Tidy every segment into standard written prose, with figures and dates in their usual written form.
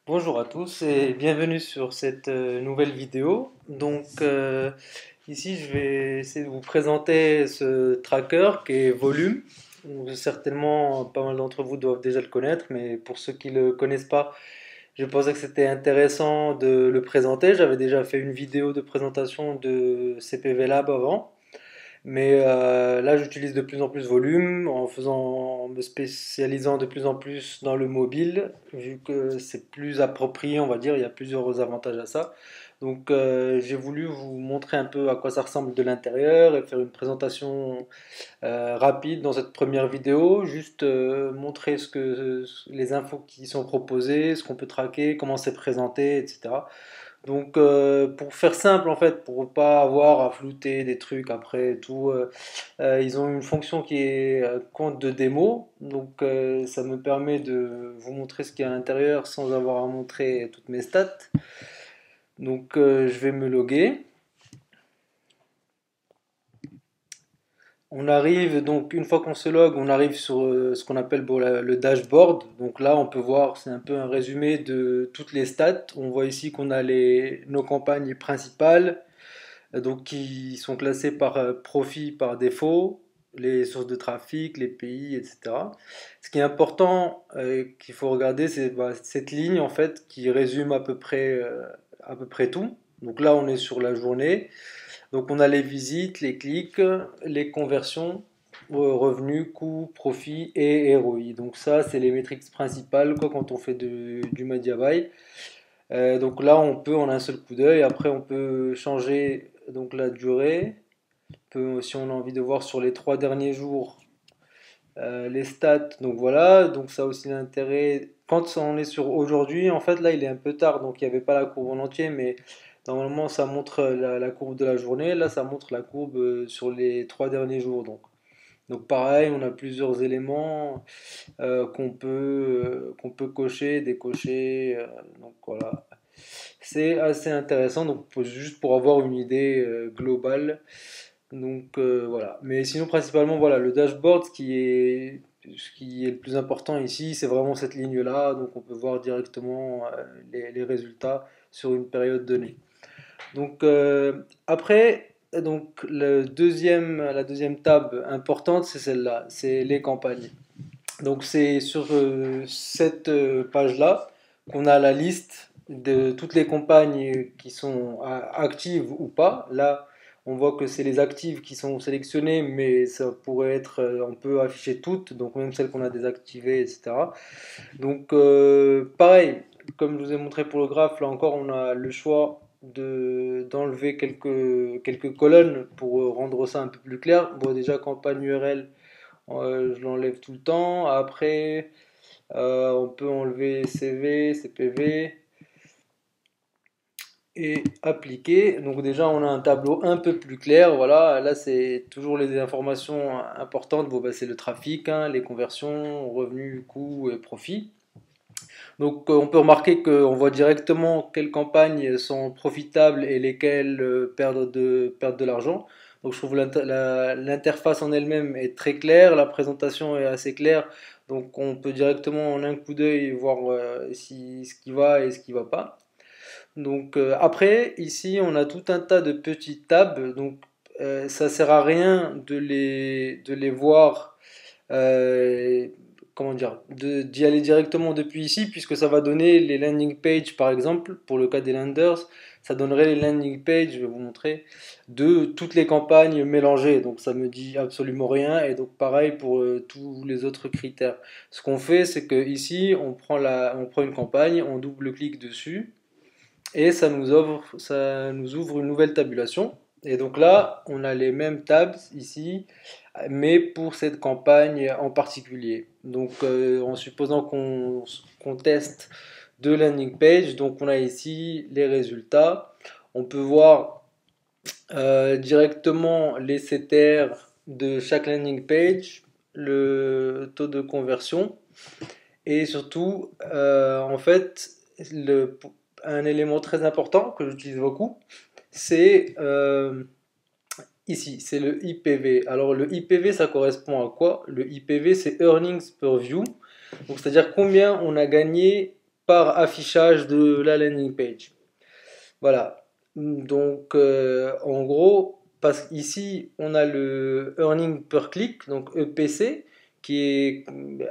Bonjour à tous et bienvenue sur cette nouvelle vidéo. Ici je vais essayer de vous présenter ce tracker qui est Volume. Donc, certainement pas mal d'entre vous doivent déjà le connaître, mais pour ceux qui ne le connaissent pas, je pensais que c'était intéressant de le présenter. J'avais déjà fait une vidéo de présentation de CPV Lab avant. Mais là, j'utilise de plus en plus volume en me spécialisant de plus en plus dans le mobile, vu que c'est plus approprié, on va dire, il y a plusieurs avantages à ça. J'ai voulu vous montrer un peu à quoi ça ressemble de l'intérieur et faire une présentation rapide dans cette première vidéo, juste montrer les infos qui sont proposées, ce qu'on peut traquer, comment c'est présenté, etc. Pour faire simple, en fait, pour pas avoir à flouter des trucs après et tout, ils ont une fonction qui est compte de démo. Ça me permet de vous montrer ce qu'il y a à l'intérieur sans avoir à montrer toutes mes stats. Je vais me loguer. On arrive donc, une fois qu'on se log, on arrive sur ce qu'on appelle le dashboard. Donc là, on peut voir, c'est un peu un résumé de toutes les stats. On voit ici qu'on a nos campagnes principales, donc qui sont classées par profit par défaut, les sources de trafic, les pays, etc. Ce qui est important, qu'il faut regarder, c'est cette ligne en fait qui résume à peu près tout. Donc là, on est sur la journée. Donc on a les visites, les clics, les conversions, revenus, coûts, profit et ROI. Donc ça, c'est les métriques principales quoi, quand on fait du media buy. Donc là, on peut en un seul coup d'œil. Après, on peut changer donc la durée. Si on a envie de voir sur les 3 derniers jours les stats. Donc voilà. Donc ça a aussi l'intérêt. Quand on est sur aujourd'hui, en fait, là, il est un peu tard, donc il n'y avait pas la courbe en entier, mais normalement, ça montre la courbe de la journée. Là, ça montre la courbe sur les 3 derniers jours. Donc pareil, on a plusieurs éléments qu'on peut cocher, décocher. Donc voilà. C'est assez intéressant, juste pour avoir une idée globale. Voilà. Mais sinon, principalement, voilà, le dashboard, ce qui est le plus important ici, c'est vraiment cette ligne-là. Donc on peut voir directement les résultats sur une période donnée. Après, la deuxième table importante, c'est celle-là, c'est les campagnes. Donc c'est sur cette page-là qu'on a la liste de toutes les campagnes qui sont actives ou pas. Là, on voit que c'est les actives qui sont sélectionnées, mais ça pourrait être, on peut afficher toutes, donc même celles qu'on a désactivées, etc. Pareil, comme je vous ai montré pour le graphe, là encore, on a le choix d'enlever quelques colonnes pour rendre ça un peu plus clair. Bon, déjà, campagne URL, je l'enlève tout le temps. Après, on peut enlever CV, CPV et appliquer. Donc déjà, on a un tableau un peu plus clair. Voilà, là, c'est toujours les informations importantes. Bon, bah, c'est le trafic, hein, les conversions, revenus, coûts et profits. On peut remarquer qu'on voit directement quelles campagnes sont profitables et lesquelles perdent de l'argent. Donc je trouve l'interface en elle-même est très claire, la présentation est assez claire, donc on peut directement en un coup d'œil voir ce qui va et ce qui ne va pas. Après, ici, on a tout un tas de petites tables, ça sert à rien de les voir euh, comment dire, d'y aller directement depuis ici, puisque ça va donner les landing pages, par exemple, pour le cas des lenders, ça donnerait les landing pages, je vais vous montrer, de toutes les campagnes mélangées. Donc ça me dit absolument rien, et donc pareil pour tous les autres critères. Ce qu'on fait, c'est que ici, on prend une campagne, on double-clique dessus, et ça nous ouvre une nouvelle tabulation. Et donc là, on a les mêmes tabs ici, mais pour cette campagne en particulier. En supposant qu'on teste deux landing pages, donc on a ici les résultats. On peut voir directement les CTR de chaque landing page, le taux de conversion et surtout, en fait, un élément très important que j'utilise beaucoup, c'est ici, c'est le IPV. Alors le IPV, ça correspond à quoi? Le IPV, c'est Earnings Per View. Donc c'est-à-dire combien on a gagné par affichage de la landing page. Voilà. Donc, en gros, parce qu'ici, on a le earning per click, donc EPC, qui est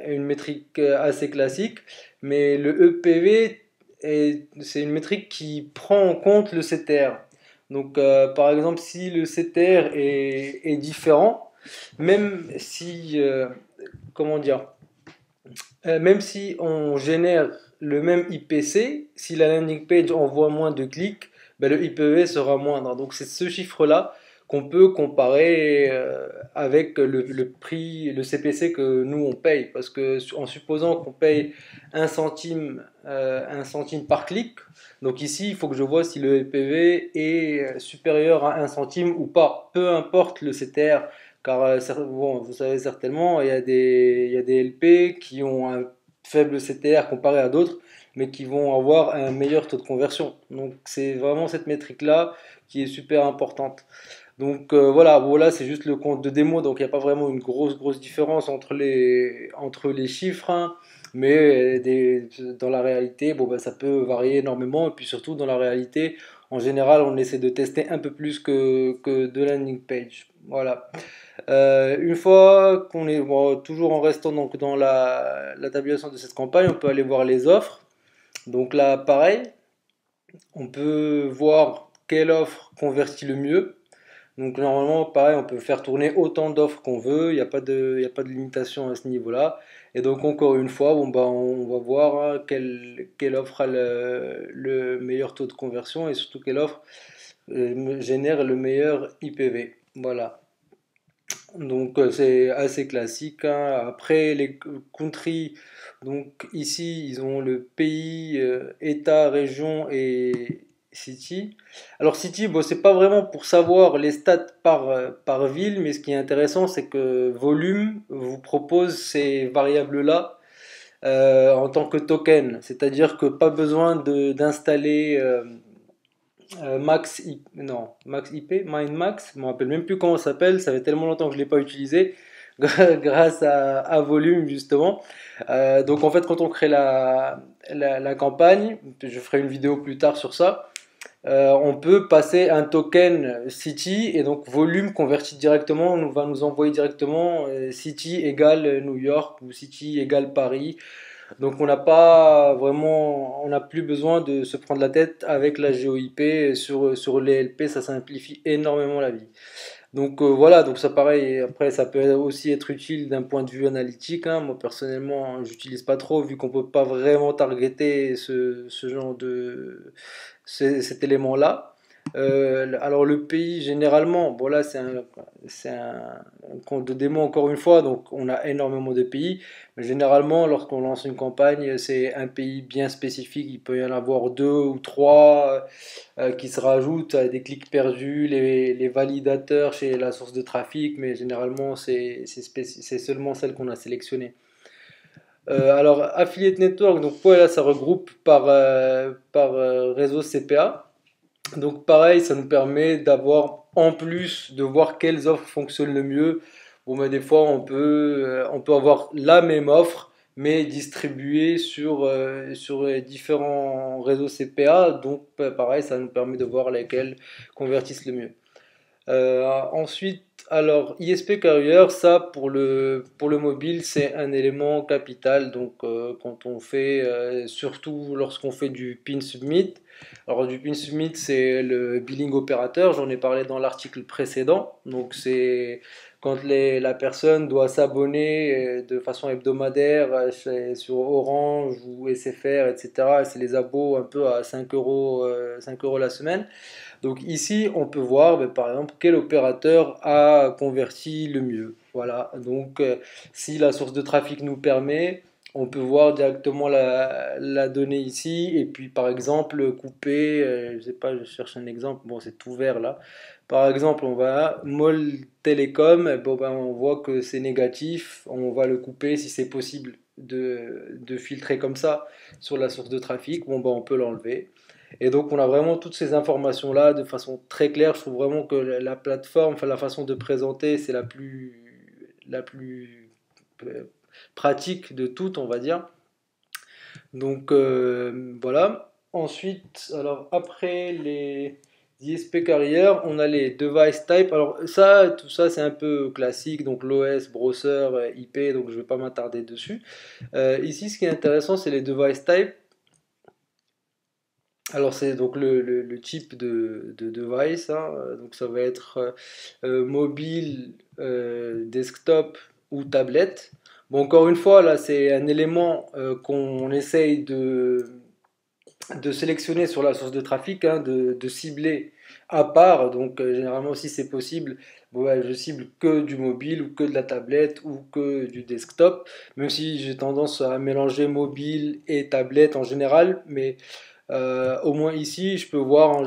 une métrique assez classique, mais le EPV, c'est une métrique qui prend en compte le CTR. Donc, par exemple, si le CTR est différent, même si, comment dire, même si on génère le même IPC, si la landing page envoie moins de clics, ben le IPV sera moindre. Donc c'est ce chiffre-là qu'on peut comparer avec le prix, le CPC que nous on paye. Parce que en supposant qu'on paye un centime par clic, donc ici il faut que je vois si le IPV est supérieur à un centime ou pas, peu importe le CTR. Car bon, vous savez certainement, il y a des LP qui ont un faible CTR comparé à d'autres, mais qui vont avoir un meilleur taux de conversion. Donc c'est vraiment cette métrique-là qui est super importante. Donc voilà, c'est juste le compte de démo, donc il n'y a pas vraiment une grosse différence entre les chiffres, hein, mais dans la réalité, bon, ben, ça peut varier énormément, et puis surtout dans la réalité, en général, on essaie de tester un peu plus que de landing page. Voilà. Une fois qu'on est bon, toujours en restant donc dans la tabulation de cette campagne, on peut aller voir les offres. Donc là, pareil, on peut voir quelle offre convertit le mieux. Donc normalement, pareil, on peut faire tourner autant d'offres qu'on veut, il y a pas de limitation à ce niveau-là. Et donc encore une fois, bon, bah, on va voir hein, quelle offre a le meilleur taux de conversion et surtout quelle offre génère le meilleur IPV. Voilà. Donc c'est assez classique, hein. Après les countries, donc ici ils ont le pays, État, région et city. Alors city, bon, c'est pas vraiment pour savoir les stats par ville, mais ce qui est intéressant c'est que volume vous propose ces variables-là en tant que token, c'est-à-dire que pas besoin d'installer Max IP, MindMax, je me rappelle même plus comment ça s'appelle, ça fait tellement longtemps que je ne l'ai pas utilisé, grâce à Volume justement. Donc en fait, quand on crée la campagne, je ferai une vidéo plus tard sur ça, on peut passer un token City et donc Volume converti directement, va nous envoyer directement City égale New York ou City égale Paris. Donc on n'a plus besoin de se prendre la tête avec la GeoIP sur les LP, ça simplifie énormément la vie. Donc voilà, donc ça pareil, après ça peut aussi être utile d'un point de vue analytique, hein. Moi personnellement, j'utilise pas trop vu qu'on peut pas vraiment targeter ce genre cet élément-là. Alors le pays généralement, bon là c'est un compte de démo encore une fois, donc on a énormément de pays. Mais généralement, lorsqu'on lance une campagne, c'est un pays bien spécifique. Il peut y en avoir deux ou trois qui se rajoutent à des clics perdus, les validateurs chez la source de trafic, mais généralement c'est seulement celle qu'on a sélectionnée. Alors Affiliate Network, donc là ça regroupe par réseau CPA. Donc pareil, ça nous permet d'avoir, en plus de voir quelles offres fonctionnent le mieux, bon, mais des fois on peut avoir la même offre, mais distribuée sur les différents réseaux CPA. Donc pareil, ça nous permet de voir lesquels convertissent le mieux. Ensuite, alors ISP Carrier, ça pour le mobile, c'est un élément capital. Donc quand on fait, surtout lorsqu'on fait du pin submit. Alors du pin submit, c'est le billing opérateur. J'en ai parlé dans l'article précédent. Donc c'est quand la personne doit s'abonner de façon hebdomadaire sur Orange ou SFR, etc. C'est les abos un peu à 5 euros la semaine. Donc ici, on peut voir par exemple quel opérateur a converti le mieux. Voilà, donc si la source de trafic nous permet, on peut voir directement la donnée ici et puis par exemple couper, je sais pas, je cherche un exemple, bon c'est tout vert là. Par exemple, on va Mol Télécom, bon, ben, on voit que c'est négatif, on va le couper si c'est possible de filtrer comme ça sur la source de trafic, bon ben, on peut l'enlever. Et donc on a vraiment toutes ces informations-là de façon très claire. Je trouve vraiment que la plateforme, enfin la façon de présenter, c'est la plus pratique de toutes, on va dire. Donc voilà. Ensuite, alors après les ISP carrière, on a les device type. Alors ça, tout ça c'est un peu classique, donc l'OS, browser, IP, donc je vais pas m'attarder dessus. Ici, ce qui est intéressant, c'est les device type. Alors c'est donc le type de device, hein. Donc ça va être mobile, desktop ou tablette. Bon, encore une fois, là c'est un élément qu'on essaye de sélectionner sur la source de trafic, hein, de cibler à part. Donc généralement si c'est possible, bon, ouais, je cible que du mobile ou que de la tablette ou que du desktop, même si j'ai tendance à mélanger mobile et tablette en général, mais au moins ici, je peux voir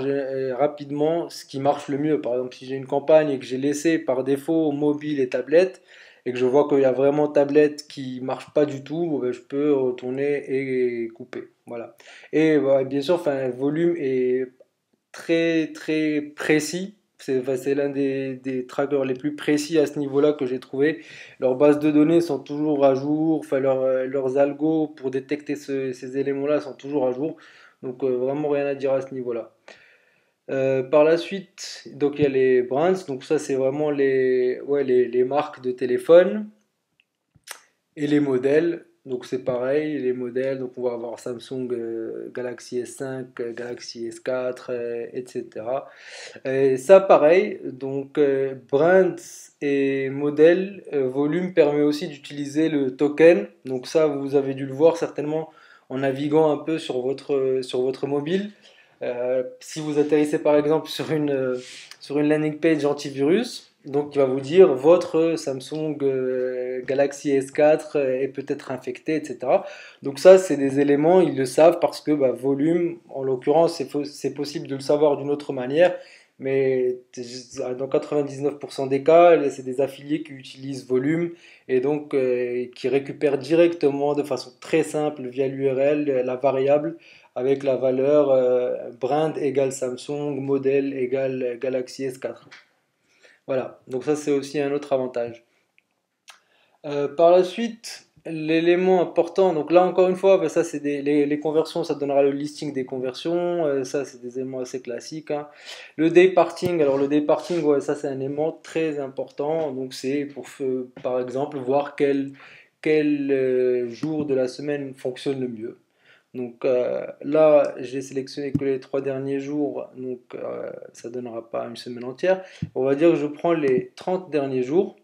rapidement ce qui marche le mieux. Par exemple, si j'ai une campagne et que j'ai laissé par défaut mobile et tablette, et que je vois qu'il y a vraiment tablette qui marche pas du tout, bon, ben, je peux retourner et couper. Voilà. Et ouais, bien sûr, enfin, volume est très très précis. C'est enfin, c'est l'un des trackers les plus précis à ce niveau-là que j'ai trouvé. Leurs bases de données sont toujours à jour. Enfin, leurs algos pour détecter ces éléments-là sont toujours à jour. Donc vraiment rien à dire à ce niveau-là. Par la suite, donc il y a les brands. Donc ça c'est vraiment ouais, les marques de téléphone. Et les modèles, donc c'est pareil, les modèles, donc on va avoir Samsung Galaxy S5, Galaxy S4, etc. Et ça pareil, donc brands et modèle, volume permet aussi d'utiliser le token, donc ça vous avez dû le voir certainement en naviguant un peu sur votre mobile. Si vous atterrissez par exemple sur une landing page antivirus, donc il va vous dire votre Samsung Galaxy S4 est peut-être infecté, etc. Donc ça, c'est des éléments, ils le savent parce que bah, volume, en l'occurrence, c'est possible de le savoir d'une autre manière, mais dans 99% des cas, c'est des affiliés qui utilisent volume et donc qui récupèrent directement de façon très simple via l'URL la variable avec la valeur brand égale Samsung, modèle égale Galaxy S4. Voilà, donc ça c'est aussi un autre avantage. Par la suite, l'élément important, donc là encore une fois, ben, ça c'est les conversions, ça donnera le listing des conversions, ça c'est des éléments assez classiques, hein. Le day parting, alors le day parting, ouais, ça c'est un élément très important, donc c'est pour par exemple voir quel jour de la semaine fonctionne le mieux. Donc là, j'ai sélectionné que les 3 derniers jours, donc ça donnera pas une semaine entière. On va dire que je prends les 30 derniers jours.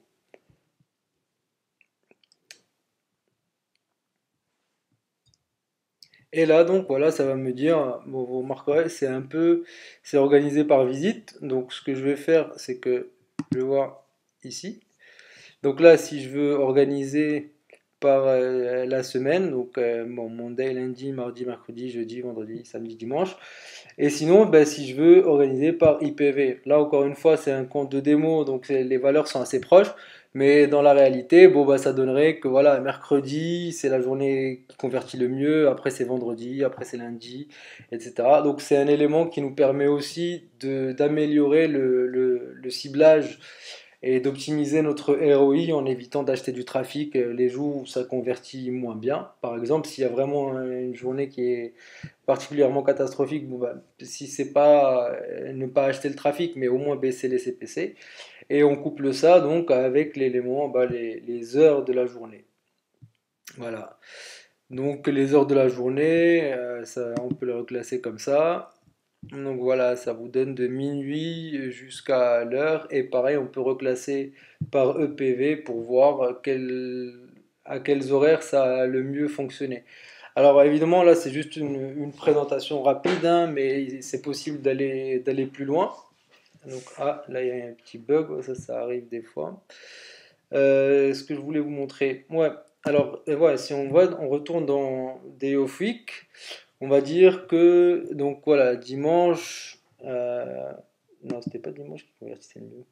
Et là, donc voilà, ça va me dire, bon, vous remarquerez, c'est organisé par visite. Donc ce que je vais faire, c'est que je vais voir ici. Donc là, si je veux organiser par la semaine, donc bon, Monday, lundi, mardi, mercredi, jeudi, vendredi, samedi, dimanche. Et sinon, ben, si je veux organiser par IPv, là encore une fois, c'est un compte de démo, donc les valeurs sont assez proches. Mais dans la réalité, bon, bah, ça donnerait que voilà, mercredi, c'est la journée qui convertit le mieux, après c'est vendredi, après c'est lundi, etc. Donc c'est un élément qui nous permet aussi d'améliorer le ciblage et d'optimiser notre ROI en évitant d'acheter du trafic les jours où ça convertit moins bien. Par exemple, s'il y a vraiment une journée qui est particulièrement catastrophique, bon, bah, si c'est pas ne pas acheter le trafic, mais au moins baisser les CPC. Et on couple ça donc avec l'élément, bah, les heures de la journée. Voilà. Donc les heures de la journée, ça, on peut le reclasser comme ça. Donc voilà, ça vous donne de minuit jusqu'à l'heure. Et pareil, on peut reclasser par EPV pour voir à quels horaires ça a le mieux fonctionné. Alors évidemment, là c'est juste une présentation rapide, hein, mais c'est possible d'aller plus loin. Donc là il y a un petit bug, ça arrive des fois. Ce que je voulais vous montrer, ouais. Alors voilà, si on voit, on retourne dans Day of Week, on va dire que donc voilà dimanche, non c'était pas dimanche qui convertissait le mieux.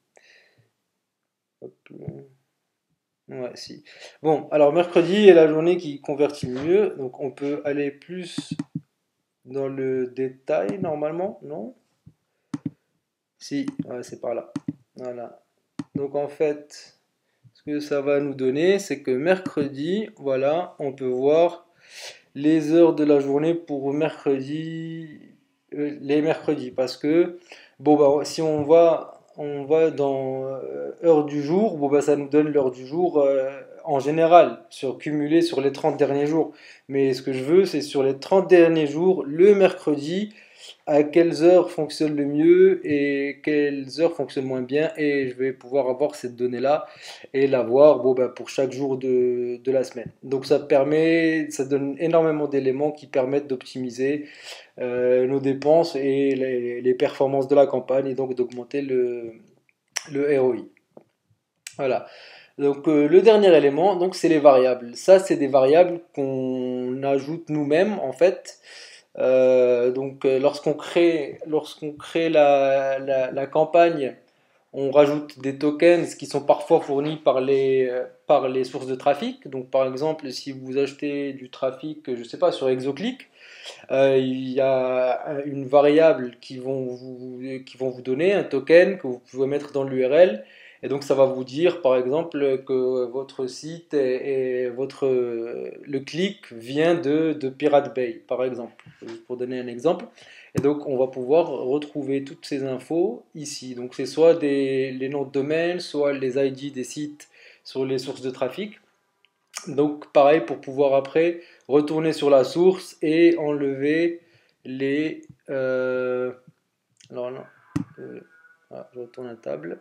Hop là. Ouais, si. Bon, alors mercredi est la journée qui convertit le mieux, donc on peut aller plus dans le détail normalement, non? Si, ouais, c'est par là. Voilà. Donc en fait, ce que ça va nous donner, c'est que mercredi, voilà, on peut voir. les heures de la journée pour les mercredis, parce que bon bah si on va dans heure du jour, bon bah ça nous donne l'heure du jour en général, cumulé sur les 30 derniers jours. Mais ce que je veux, c'est sur les 30 derniers jours, le mercredi, à quelles heures fonctionne le mieux et quelles heures fonctionnent moins bien, et je vais pouvoir avoir cette donnée-là et la voir bon, bah, pour chaque jour de la semaine. Donc ça donne énormément d'éléments qui permettent d'optimiser nos dépenses et les performances de la campagne, et donc d'augmenter le ROI. Voilà. Donc le dernier élément, donc c'est les variables. Ça, c'est des variables qu'on ajoute nous-mêmes en fait. Lorsqu'on crée la campagne, on rajoute des tokens qui sont parfois fournis par les sources de trafic. Donc par exemple, si vous achetez du trafic, je ne sais pas, sur Exoclick, il y a une variable qui vont vous donner un token que vous pouvez mettre dans l'URL. Et donc ça va vous dire par exemple que votre site le clic vient de Pirate Bay, par exemple, juste pour donner un exemple. Et donc on va pouvoir retrouver toutes ces infos ici. Donc c'est soit les noms de domaine, soit les ID des sites sur les sources de trafic. Donc pareil pour pouvoir après retourner sur la source et enlever les... alors non, voilà, je retourne à la table.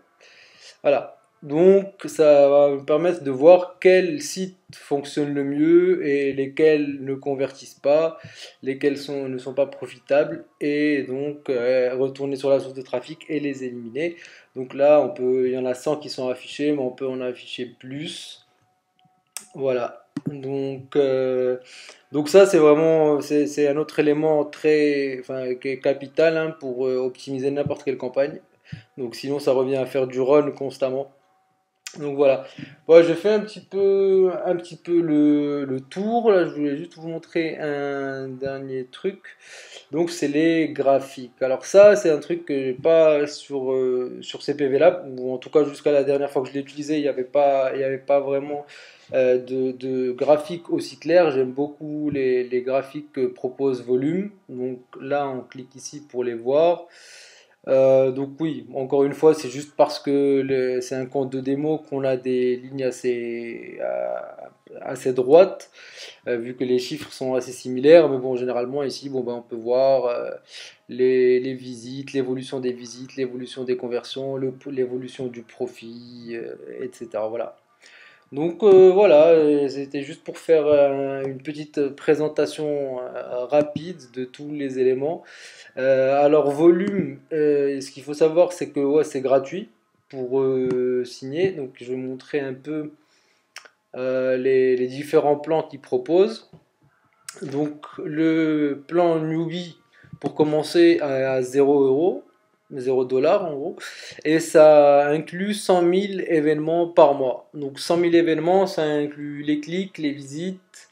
Voilà. Donc ça va me permettre de voir quels sites fonctionnent le mieux et lesquels ne convertissent pas, ne sont pas profitables, et donc retourner sur la source de trafic et les éliminer. Donc là, il y en a 100 qui sont affichés, mais on peut en afficher plus. Voilà. Donc ça, c'est vraiment, c'est un autre élément qui est capital hein, pour optimiser n'importe quelle campagne. Donc sinon, ça revient à faire du run constamment. Donc voilà. Bon, je fais un petit peu le tour. Là, je voulais juste vous montrer un dernier truc. Donc c'est les graphiques. Alors ça, c'est un truc que j'ai pas sur CPV Lab, ou en tout cas jusqu'à la dernière fois que je l'ai utilisé, il y avait pas vraiment de graphiques aussi clairs. J'aime beaucoup les graphiques que propose Volume. Donc là, on clique ici pour les voir. Donc oui, encore une fois, c'est juste parce que c'est un compte de démo qu'on a des lignes assez droites, vu que les chiffres sont assez similaires. Mais bon, généralement ici, bon, ben, on peut voir les visites, l'évolution des visites, l'évolution des conversions, l'évolution du profit, etc. Voilà. Donc voilà, c'était juste pour faire une petite présentation rapide de tous les éléments. Alors volume, ce qu'il faut savoir c'est que ouais, c'est gratuit pour signer. Donc je vais montrer un peu les différents plans qu'ils proposent. Donc le plan newbie pour commencer à 0 euros, 0 $ en gros, et ça inclut 100 000 événements par mois. Donc 100 000 événements, ça inclut les clics, les visites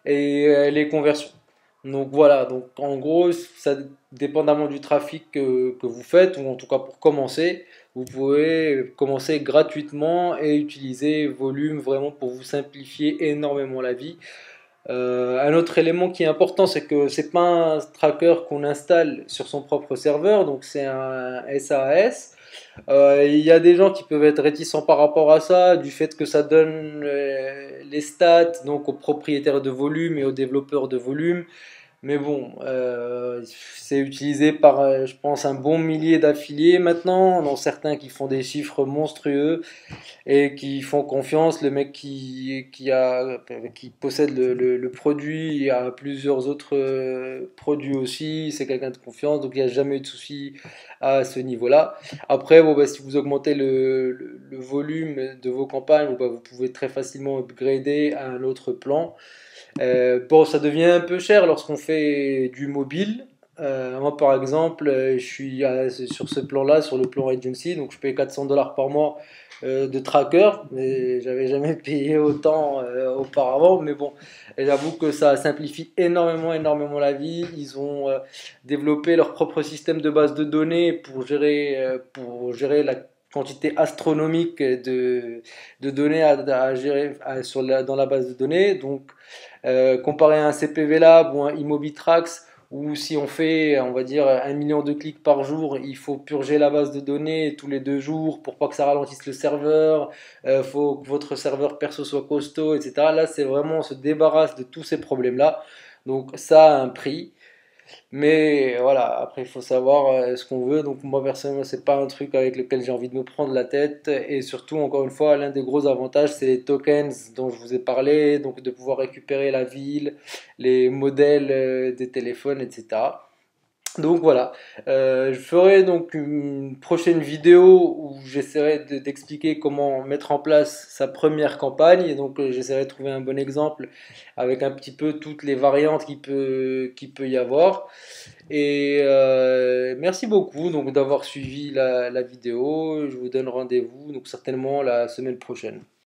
et les conversions. Donc voilà, donc en gros, ça dépendamment du trafic que vous faites, ou en tout cas pour commencer, vous pouvez commencer gratuitement et utiliser volume vraiment pour vous simplifier énormément la vie. Un autre élément qui est important, c'est que c'est pas un tracker qu'on installe sur son propre serveur, donc c'est un SaaS. Il y a des gens qui peuvent être réticents par rapport à ça, du fait que ça donne les stats donc aux propriétaires de volume et aux développeurs de volume. Mais bon, c'est utilisé par, je pense, un bon millier d'affiliés maintenant, dont certains qui font des chiffres monstrueux et qui font confiance. Le mec qui possède le produit, il y a plusieurs autres produits aussi, c'est quelqu'un de confiance, donc il n'y a jamais eu de souci à ce niveau-là. Après, bon, bah, si vous augmentez le volume de vos campagnes, bon, bah, vous pouvez très facilement upgrader à un autre plan. Bon, ça devient un peu cher lorsqu'on fait du mobile. Moi, par exemple, je suis sur ce plan-là, sur le plan agency, donc je paye 400 $ par mois de tracker, mais j'avais jamais payé autant auparavant. Mais bon, et j'avoue que ça simplifie énormément la vie. Ils ont développé leur propre système de base de données pour gérer quantité astronomique de données à gérer dans la base de données. Donc, comparé à un CPV Lab ou un Immobitrax, où si on fait, on va dire, 1 million de clics par jour, il faut purger la base de données tous les 2 jours pour pas que ça ralentisse le serveur, faut que votre serveur perso soit costaud, etc. Là, c'est vraiment, on se débarrasse de tous ces problèmes-là. Donc, ça a un prix. Mais voilà, après il faut savoir ce qu'on veut. Donc moi personnellement, c'est pas un truc avec lequel j'ai envie de me prendre la tête. Et surtout, encore une fois, l'un des gros avantages, c'est les tokens dont je vous ai parlé, donc de pouvoir récupérer la ville, les modèles des téléphones, etc. Donc voilà, je ferai donc une prochaine vidéo où j'essaierai d'expliquer comment mettre en place sa première campagne. Et donc j'essaierai de trouver un bon exemple avec un petit peu toutes les variantes qu'il peut y avoir. Et merci beaucoup donc d'avoir suivi la vidéo. Je vous donne rendez-vous donc certainement la semaine prochaine.